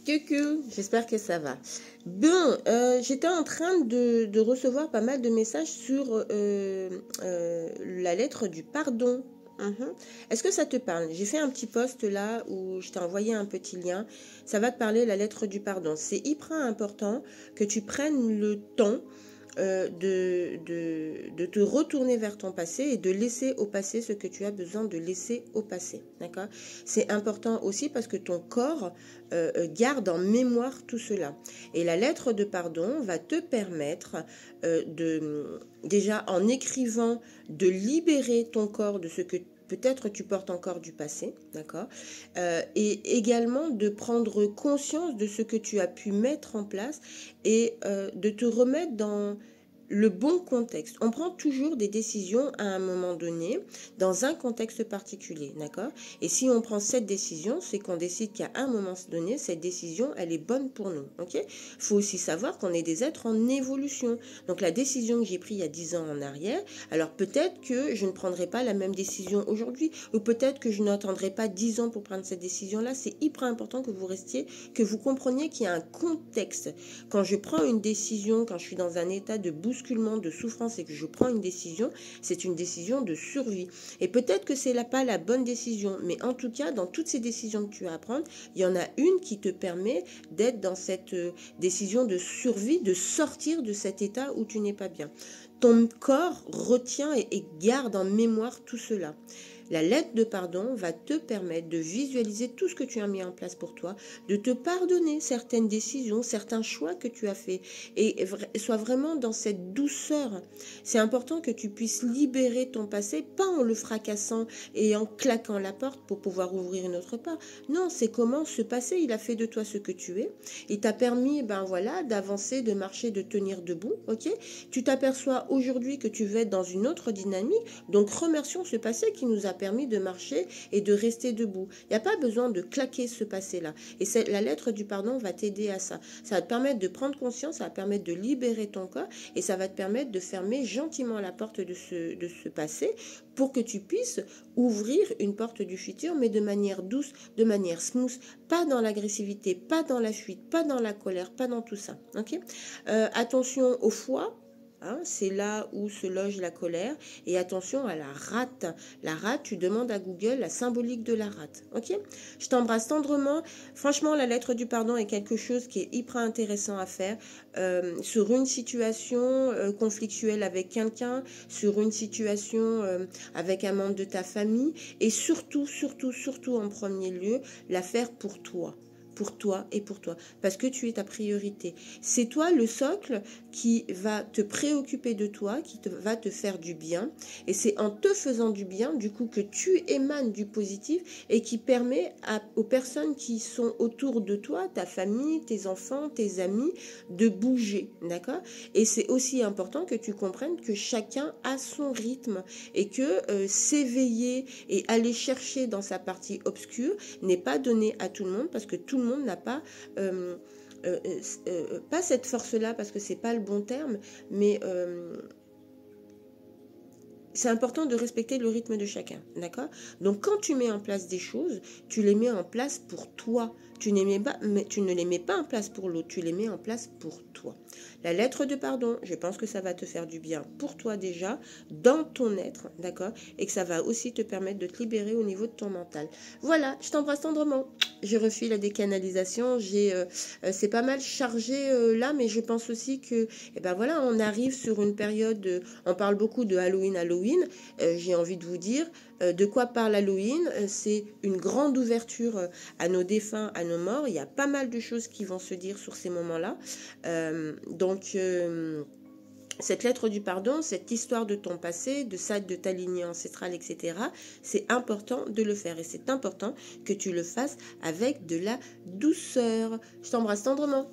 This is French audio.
Coucou, j'espère que ça va. Bon, j'étais en train de recevoir pas mal de messages sur la lettre du pardon. Mhm. Est-ce que ça te parle? J'ai fait un petit post là où je t'ai envoyé un petit lien. Ça va te parler la lettre du pardon. C'est hyper important que tu prennes le temps de te retourner vers ton passé et de laisser au passé ce que tu as besoin de laisser au passé. D'accord? C'est important aussi parce que ton corps garde en mémoire tout cela. Et la lettre de pardon va te permettre déjà en écrivant, de libérer ton corps de ce que peut-être tu portes encore du passé, d'accord, et également de prendre conscience de ce que tu as pu mettre en place et de te remettre dans le bon contexte. On prend toujours des décisions à un moment donné, dans un contexte particulier, d'accord? Et si on prend cette décision, c'est qu'on décide qu'à un moment donné, cette décision, elle est bonne pour nous, ok? Il faut aussi savoir qu'on est des êtres en évolution. Donc la décision que j'ai prise il y a 10 ans en arrière, alors peut-être que je ne prendrai pas la même décision aujourd'hui, ou peut-être que je n'attendrai pas 10 ans pour prendre cette décision-là. C'est hyper important que vous restiez, que vous compreniez qu'il y a un contexte. Quand je prends une décision, quand je suis dans un état de bousculement, de souffrance et que je prends une décision, c'est une décision de survie. Et peut-être que c'est pas la bonne décision, mais en tout cas, dans toutes ces décisions que tu as à prendre, il y en a une qui te permet d'être dans cette décision de survie, de sortir de cet état où tu n'es pas bien. Ton corps retient et garde en mémoire tout cela. La lettre de pardon va te permettre de visualiser tout ce que tu as mis en place pour toi, de te pardonner certaines décisions, certains choix que tu as faits et sois vraiment dans cette douceur. C'est important que tu puisses libérer ton passé, pas en le fracassant et en claquant la porte pour pouvoir ouvrir une autre part. Non, c'est comment ce passé, il a fait de toi ce que tu es. Il t'a permis, d'avancer, de marcher, de tenir debout, ok? Tu t'aperçois aujourd'hui que tu veux être dans une autre dynamique, donc remercions ce passé qui nous a permis de marcher et de rester debout. Il n'y a pas besoin de claquer ce passé-là. Et la lettre du pardon va t'aider à ça. Ça va te permettre de prendre conscience, ça va te permettre de libérer ton corps et ça va te permettre de fermer gentiment la porte de ce passé pour que tu puisses ouvrir une porte du futur, mais de manière douce, de manière smooth, pas dans l'agressivité, pas dans la fuite, pas dans la colère, pas dans tout ça. Okay? Attention au foie. Hein, c'est là où se loge la colère. Et attention à la rate. La rate, tu demandes à Google la symbolique de la rate. Ok? Je t'embrasse tendrement. Franchement, la lettre du pardon est quelque chose qui est hyper intéressant à faire sur une situation conflictuelle avec quelqu'un, sur une situation avec un membre de ta famille. Et surtout, surtout en premier lieu, la faire pour toi. Pour toi et pour toi, parce que tu es ta priorité. C'est toi le socle qui va te préoccuper de toi, va te faire du bien, et c'est en te faisant du bien, du coup, que tu émanes du positif et qui permet aux personnes qui sont autour de toi, ta famille, tes enfants, tes amis, de bouger, d'accord? Et c'est aussi important que tu comprennes que chacun a son rythme et que s'éveiller et aller chercher dans sa partie obscure n'est pas donné à tout le monde parce que tout le monde n'a pas pas cette force-là parce que c'est pas le bon terme, mais c'est important de respecter le rythme de chacun, d'accord? Donc quand tu mets en place des choses, tu les mets en place pour toi. Tu ne les mets pas en place pour l'autre, tu les mets en place pour toi. La lettre de pardon, je pense que ça va te faire du bien pour toi déjà, dans ton être, d'accord? Et que ça va aussi te permettre de te libérer au niveau de ton mental. Voilà, je t'embrasse tendrement. Je refile à des canalisations. C'est pas mal chargé là, mais je pense aussi que, on arrive sur une période. On parle beaucoup de Halloween. J'ai envie de vous dire de quoi parle Halloween. C'est une grande ouverture à nos défunts, à nos morts. Il y a pas mal de choses qui vont se dire sur ces moments-là. Cette lettre du pardon, cette histoire de ton passé, de ta lignée ancestrale, etc., c'est important de le faire et c'est important que tu le fasses avec de la douceur. Je t'embrasse tendrement.